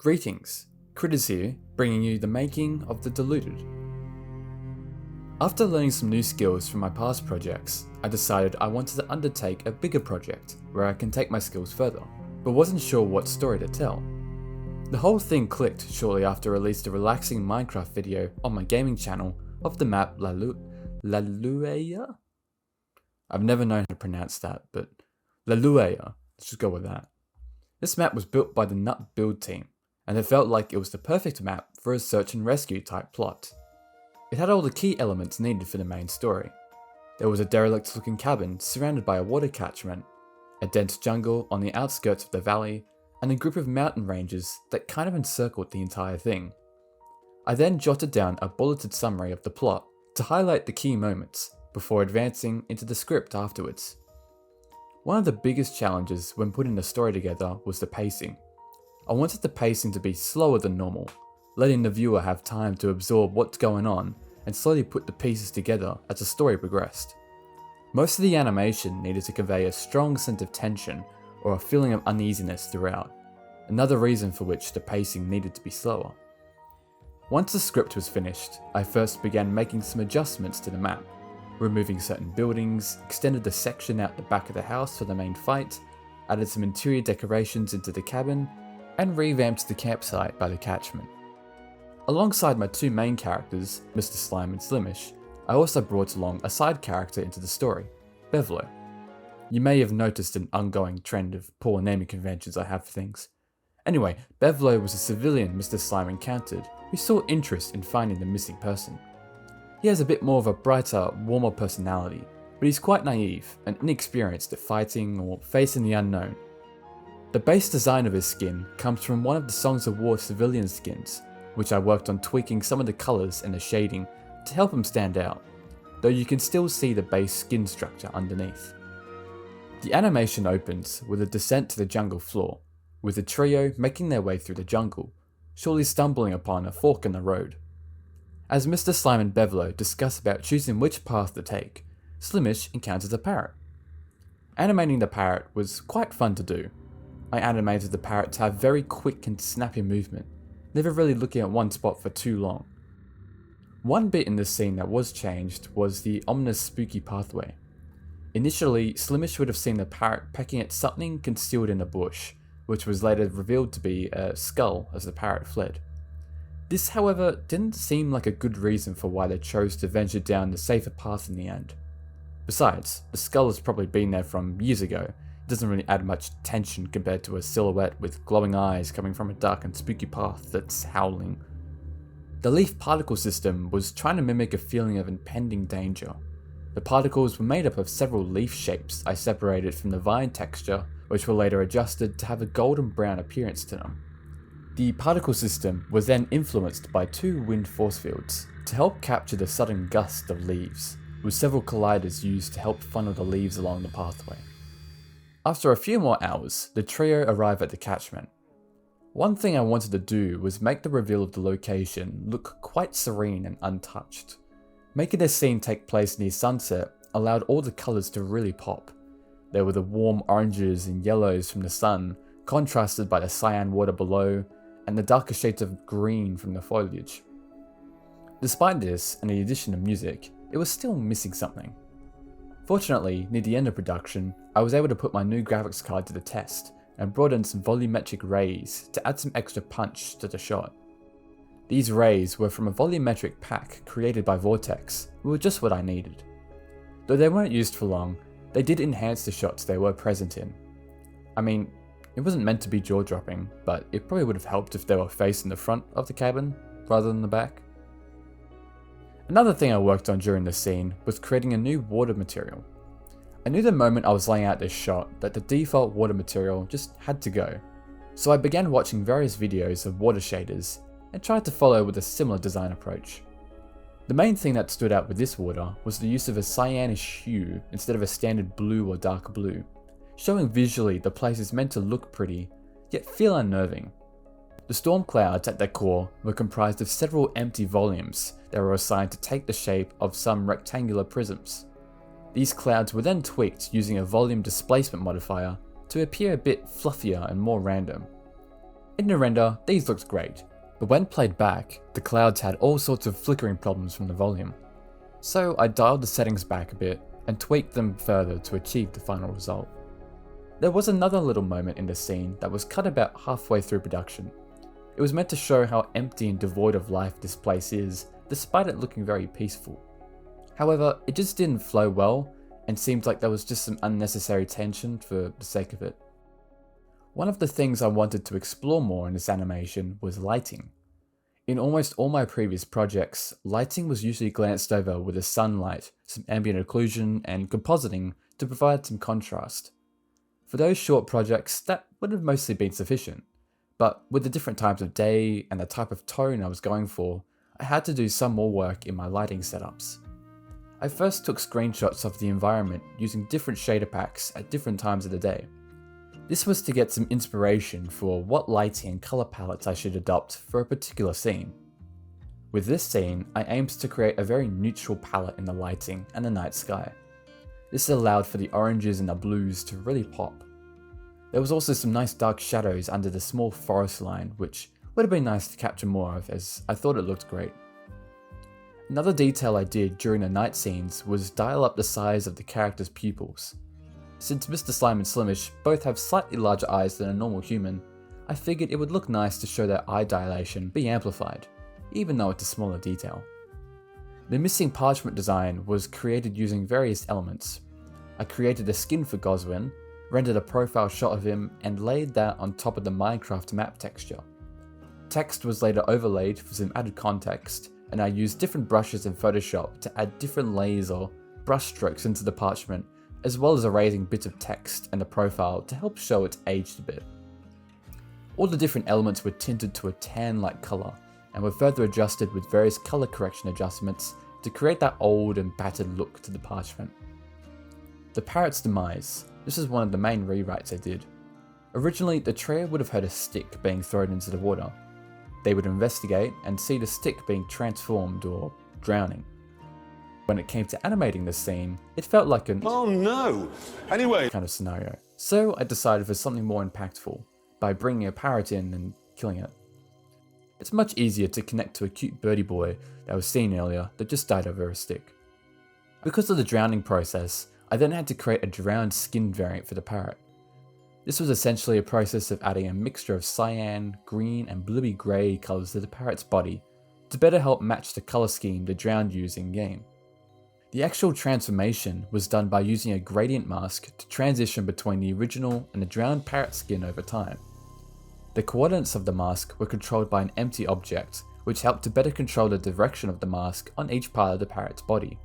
Greetings, Critters here, bringing you the making of the Deluded. After learning some new skills from my past projects, I decided I wanted to undertake a bigger project where I can take my skills further, but wasn't sure what story to tell. The whole thing clicked shortly after I released a relaxing Minecraft video on my gaming channel of the map Laluaya? I've never known how to pronounce that, but Laluaya, let's just go with that. This map was built by the Nut build team, and it felt like it was the perfect map for a search and rescue type plot. It had all the key elements needed for the main story. There was a derelict looking cabin surrounded by a water catchment, a dense jungle on the outskirts of the valley, and a group of mountain ranges that kind of encircled the entire thing. I then jotted down a bulleted summary of the plot to highlight the key moments before advancing into the script afterwards. One of the biggest challenges when putting the story together was the pacing. I wanted the pacing to be slower than normal, letting the viewer have time to absorb what's going on and slowly put the pieces together as the story progressed. Most of the animation needed to convey a strong sense of tension or a feeling of uneasiness throughout, another reason for which the pacing needed to be slower. Once the script was finished, I first began making some adjustments to the map, removing certain buildings, extended the section out the back of the house for the main fight, added some interior decorations into the cabin, and revamped the campsite by the catchment. Alongside my two main characters, Mr. Slime and Slimish, I also brought along a side character into the story, Bevlo. You may have noticed an ongoing trend of poor naming conventions I have for things. Anyway, Bevlo was a civilian Mr. Slime encountered who saw interest in finding the missing person. He has a bit more of a brighter, warmer personality, but he's quite naive and inexperienced at fighting or facing the unknown. The base design of his skin comes from one of the Songs of War civilian skins, which I worked on tweaking some of the colours and the shading to help him stand out, though you can still see the base skin structure underneath. The animation opens with a descent to the jungle floor, with the trio making their way through the jungle, shortly stumbling upon a fork in the road. As Mr. Slime and Bevlo discuss about choosing which path to take, Slimish encounters a parrot. Animating the parrot was quite fun to do. I animated the parrot to have very quick and snappy movement, never really looking at one spot for too long. One bit in this scene that was changed was the ominous spooky pathway. Initially, Slimish would have seen the parrot pecking at something concealed in a bush, which was later revealed to be a skull as the parrot fled. This, however, didn't seem like a good reason for why they chose to venture down the safer path in the end. Besides, the skull has probably been there from years ago. It doesn't really add much tension compared to a silhouette with glowing eyes coming from a dark and spooky path that's howling. The leaf particle system was trying to mimic a feeling of impending danger. The particles were made up of several leaf shapes I separated from the vine texture, which were later adjusted to have a golden brown appearance to them. The particle system was then influenced by two wind force fields to help capture the sudden gust of leaves, with several colliders used to help funnel the leaves along the pathway. After a few more hours, the trio arrive at the catchment. One thing I wanted to do was make the reveal of the location look quite serene and untouched. Making this scene take place near sunset allowed all the colours to really pop. There were the warm oranges and yellows from the sun, contrasted by the cyan water below, and the darker shades of green from the foliage. Despite this, and the addition of music, it was still missing something. Fortunately, near the end of production, I was able to put my new graphics card to the test, and brought in some volumetric rays to add some extra punch to the shot. These rays were from a volumetric pack created by Vortex, and were just what I needed. Though they weren't used for long, they did enhance the shots they were present in. I mean, it wasn't meant to be jaw-dropping, but it probably would have helped if they were facing the front of the cabin, rather than the back. Another thing I worked on during this scene was creating a new water material. I knew the moment I was laying out this shot that the default water material just had to go, so I began watching various videos of water shaders and tried to follow with a similar design approach. The main thing that stood out with this water was the use of a cyanish hue instead of a standard blue or dark blue, showing visually the place is meant to look pretty, yet feel unnerving. The storm clouds at their core were comprised of several empty volumes that were assigned to take the shape of some rectangular prisms. These clouds were then tweaked using a volume displacement modifier to appear a bit fluffier and more random. In the render, these looked great, but when played back, the clouds had all sorts of flickering problems from the volume. So I dialed the settings back a bit and tweaked them further to achieve the final result. There was another little moment in the scene that was cut about halfway through production. It was meant to show how empty and devoid of life this place is, despite it looking very peaceful. However, it just didn't flow well, and seemed like there was just some unnecessary tension for the sake of it. One of the things I wanted to explore more in this animation was lighting. In almost all my previous projects, lighting was usually glanced over with a sunlight, some ambient occlusion, and compositing to provide some contrast. For those short projects, that would have mostly been sufficient, but with the different times of day and the type of tone I was going for, I had to do some more work in my lighting setups. I first took screenshots of the environment using different shader packs at different times of the day. This was to get some inspiration for what lighting and colour palettes I should adopt for a particular scene. With this scene, I aimed to create a very neutral palette in the lighting and the night sky. This allowed for the oranges and the blues to really pop. There was also some nice dark shadows under the small forest line, which would have been nice to capture more of, as I thought it looked great. Another detail I did during the night scenes was dial up the size of the characters' pupils. Since Mr. Slime and Slimish both have slightly larger eyes than a normal human, I figured it would look nice to show their eye dilation be amplified, even though it's a smaller detail. The missing parchment design was created using various elements. I created a skin for Goswin, rendered a profile shot of him, and laid that on top of the Minecraft map texture. Text was later overlaid for some added context, and I used different brushes in Photoshop to add different layers or brush strokes into the parchment, as well as erasing bits of text and the profile to help show it's aged a bit. All the different elements were tinted to a tan-like colour, and were further adjusted with various colour correction adjustments to create that old and battered look to the parchment. The parrot's demise. This is one of the main rewrites I did. Originally, the trio would have heard a stick being thrown into the water. They would investigate and see the stick being transformed or drowning. When it came to animating the scene, it felt like an "oh no, anyway" kind of scenario. So I decided for something more impactful, by bringing a parrot in and killing it. It's much easier to connect to a cute birdie boy that was seen earlier that just died over a stick. Because of the drowning process, I then had to create a drowned skin variant for the parrot. This was essentially a process of adding a mixture of cyan, green and bluey grey colours to the parrot's body to better help match the colour scheme the drowned use in game. The actual transformation was done by using a gradient mask to transition between the original and the drowned parrot skin over time. The coordinates of the mask were controlled by an empty object, which helped to better control the direction of the mask on each part of the parrot's body.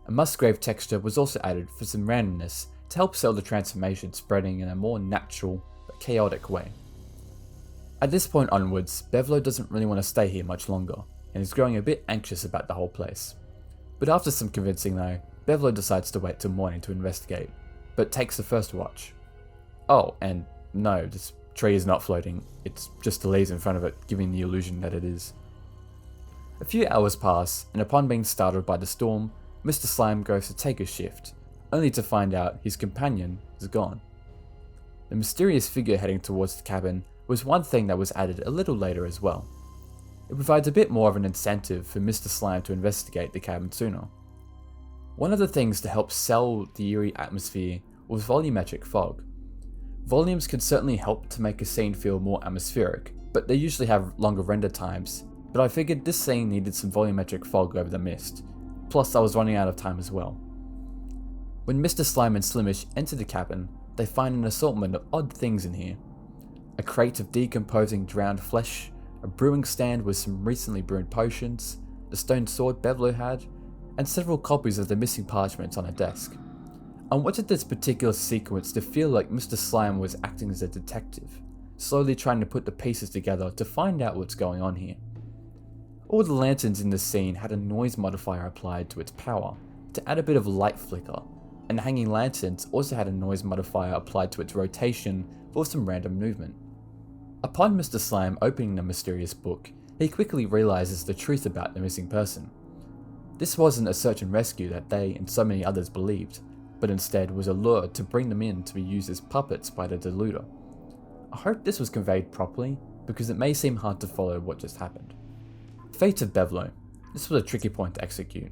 A Musgrave texture was also added for some randomness to help sell the transformation spreading in a more natural but chaotic way. At this point onwards, Bevlo doesn't really want to stay here much longer, and is growing a bit anxious about the whole place. But after some convincing though, Bevlo decides to wait till morning to investigate, but takes the first watch. Oh, and no, this tree is not floating, it's just the leaves in front of it giving the illusion that it is. A few hours pass, and upon being startled by the storm, Mr. Slime goes to take a shift, only to find out his companion is gone. The mysterious figure heading towards the cabin was one thing that was added a little later as well. It provides a bit more of an incentive for Mr. Slime to investigate the cabin sooner. One of the things to help sell the eerie atmosphere was volumetric fog. Volumes can certainly help to make a scene feel more atmospheric, but they usually have longer render times, but I figured this scene needed some volumetric fog over the mist, plus I was running out of time as well. When Mr. Slime and Slimish enter the cabin, they find an assortment of odd things in here. A crate of decomposing drowned flesh, a brewing stand with some recently brewed potions, the stone sword Bevlo had, and several copies of the missing parchments on a desk. I wanted this particular sequence to feel like Mr. Slime was acting as a detective, slowly trying to put the pieces together to find out what's going on here. All the lanterns in this scene had a noise modifier applied to its power, to add a bit of light flicker, and the hanging lanterns also had a noise modifier applied to its rotation for some random movement. Upon Mr. Slime opening the mysterious book, he quickly realizes the truth about the missing person. This wasn't a search and rescue that they and so many others believed, but instead was a lure to bring them in to be used as puppets by the Deluder. I hope this was conveyed properly, because it may seem hard to follow what just happened. Fate of Bevlo. This was a tricky point to execute.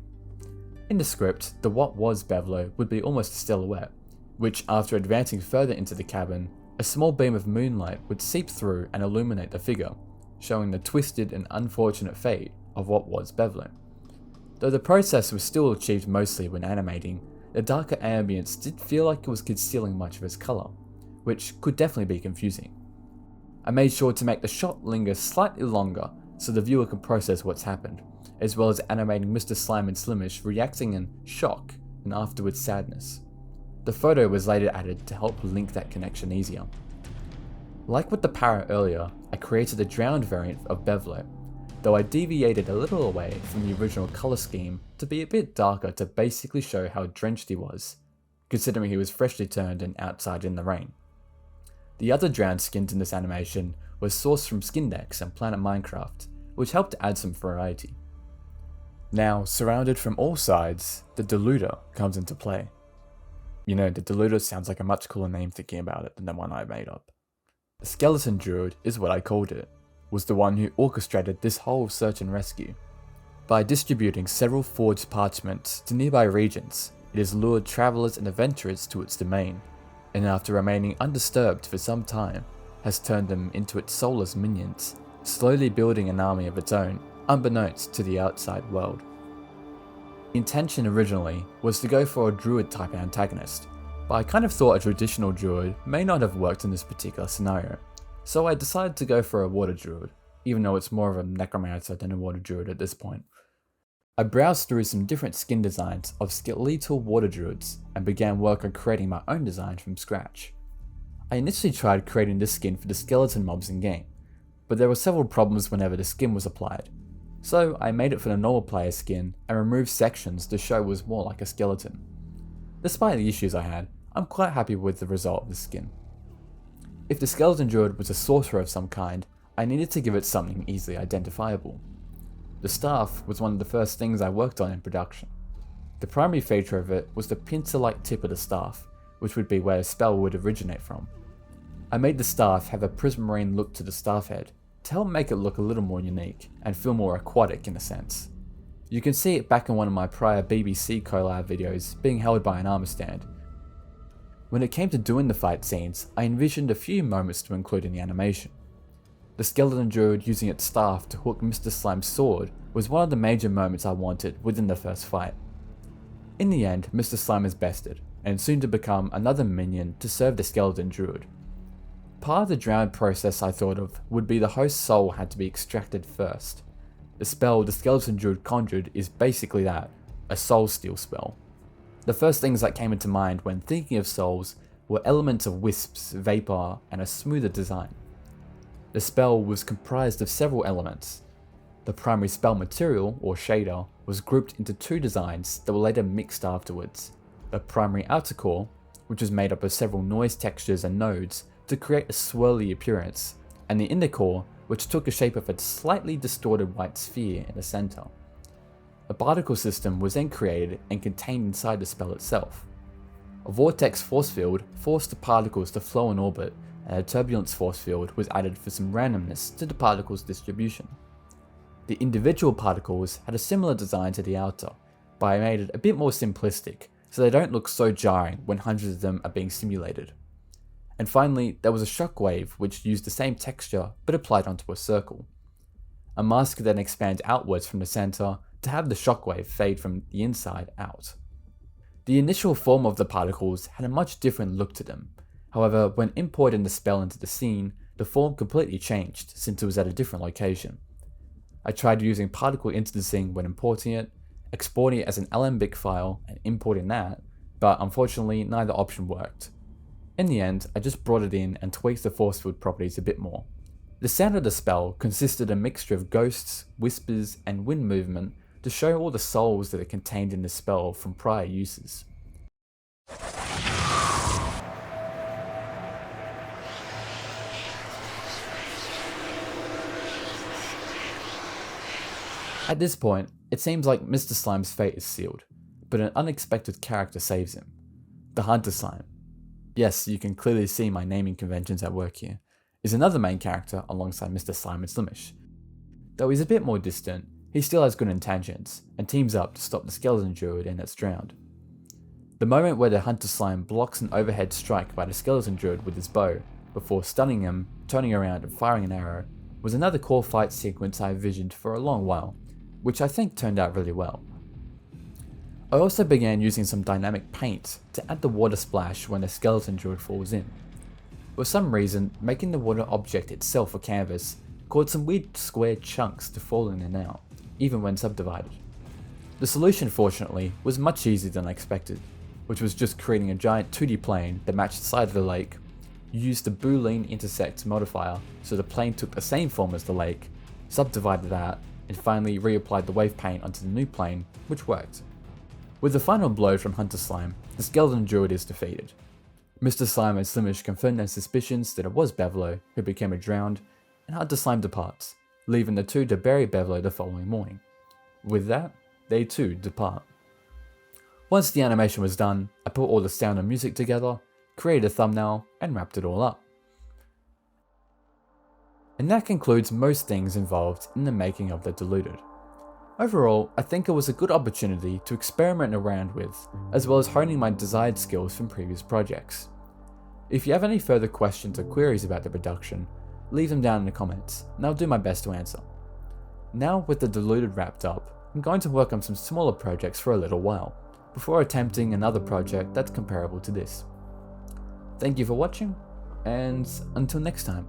In the script, the what was Bevlo would be almost a silhouette, which after advancing further into the cabin, a small beam of moonlight would seep through and illuminate the figure, showing the twisted and unfortunate fate of what was Bevlo. Though the process was still achieved mostly when animating, the darker ambience did feel like it was concealing much of his colour, which could definitely be confusing. I made sure to make the shot linger slightly longer so the viewer can process what's happened, as well as animating Mr. Slime and Slimish reacting in shock and afterwards sadness. The photo was later added to help link that connection easier. Like with the parrot earlier, I created a drowned variant of Bevlo, though I deviated a little away from the original colour scheme to be a bit darker to basically show how drenched he was, considering he was freshly turned and outside in the rain. The other drowned skins in this animation were sourced from Skindex and Planet Minecraft, which helped to add some variety. Now, surrounded from all sides, the Deluded comes into play. You know, the Deluded sounds like a much cooler name thinking about it than the one I made up. The Skeleton Druid is what I called it, was the one who orchestrated this whole search and rescue. By distributing several forged parchments to nearby regions, it has lured travellers and adventurers to its domain, and after remaining undisturbed for some time, has turned them into its soulless minions, slowly building an army of its own, unbeknownst to the outside world. The intention originally was to go for a druid type antagonist, but I kind of thought a traditional druid may not have worked in this particular scenario, so I decided to go for a water druid, even though it's more of a necromancer than a water druid at this point. I browsed through some different skin designs of skeletal water druids and began work on creating my own design from scratch. I initially tried creating this skin for the skeleton mobs in game, but there were several problems whenever the skin was applied, so I made it for the normal player skin and removed sections to show it was more like a skeleton. Despite the issues I had, I'm quite happy with the result of the skin. If the skeleton druid was a sorcerer of some kind, I needed to give it something easily identifiable. The staff was one of the first things I worked on in production. The primary feature of it was the pincer-like tip of the staff, which would be where a spell would originate from. I made the staff have a prismarine look to the staff head, to help make it look a little more unique, and feel more aquatic in a sense. You can see it back in one of my prior BBC collab videos being held by an armor stand. When it came to doing the fight scenes, I envisioned a few moments to include in the animation. The skeleton druid using its staff to hook Mr. Slime's sword was one of the major moments I wanted within the first fight. In the end, Mr. Slime is bested, and soon to become another minion to serve the skeleton druid. Part of the drowned process I thought of would be the host's soul had to be extracted first. The spell the skeleton druid conjured is basically that, a soul steal spell. The first things that came into mind when thinking of souls were elements of wisps, vapor, and a smoother design. The spell was comprised of several elements. The primary spell material, or shader, was grouped into two designs that were later mixed afterwards. The primary outer core, which was made up of several noise textures and nodes to create a swirly appearance, and the inner core, which took the shape of a slightly distorted white sphere in the center. A particle system was then created and contained inside the spell itself. A vortex force field forced the particles to flow in orbit, and a turbulence force field was added for some randomness to the particles' distribution. The individual particles had a similar design to the outer, but I made it a bit more simplistic so they don't look so jarring when hundreds of them are being simulated. And finally, there was a shockwave which used the same texture but applied onto a circle. A mask then expands outwards from the center to have the shockwave fade from the inside out. The initial form of the particles had a much different look to them. However, when importing the spell into the scene, the form completely changed since it was at a different location. I tried using particle instancing when importing it, exporting it as an Alembic file and importing that, but unfortunately neither option worked. In the end, I just brought it in and tweaked the force field properties a bit more. The sound of the spell consisted of a mixture of ghosts, whispers, and wind movement to show all the souls that are contained in the spell from prior uses. At this point, it seems like Mr. Slime's fate is sealed, but an unexpected character saves him. The Hunter Slime. Yes, you can clearly see my naming conventions at work here, is another main character alongside Mr. Simon Slimish. Though he's a bit more distant, he still has good intentions, and teams up to stop the skeleton druid and it's drowned. The moment where the Hunter Slime blocks an overhead strike by the skeleton druid with his bow, before stunning him, turning around and firing an arrow, was another core fight sequence I envisioned for a long while, which I think turned out really well. I also began using some dynamic paint to add the water splash when the skeleton druid falls in. For some reason, making the water object itself a canvas caused some weird square chunks to fall in and out, even when subdivided. The solution, fortunately, was much easier than I expected, which was just creating a giant 2D plane that matched the side of the lake, used the boolean intersect modifier so the plane took the same form as the lake, subdivided that, and finally reapplied the wave paint onto the new plane, which worked. With the final blow from Hunter Slime, the skeleton druid is defeated. Mr. Slime and Slimish confirm their suspicions that it was Bevlo who became a drowned, and Hunter Slime departs, leaving the two to bury Bevlo the following morning. With that, they too depart. Once the animation was done, I put all the sound and music together, created a thumbnail, and wrapped it all up. And that concludes most things involved in the making of the Deluded. Overall, I think it was a good opportunity to experiment around with, as well as honing my desired skills from previous projects. If you have any further questions or queries about the production, leave them down in the comments, and I'll do my best to answer. Now with the Deluded wrapped up, I'm going to work on some smaller projects for a little while, before attempting another project that's comparable to this. Thank you for watching, and until next time.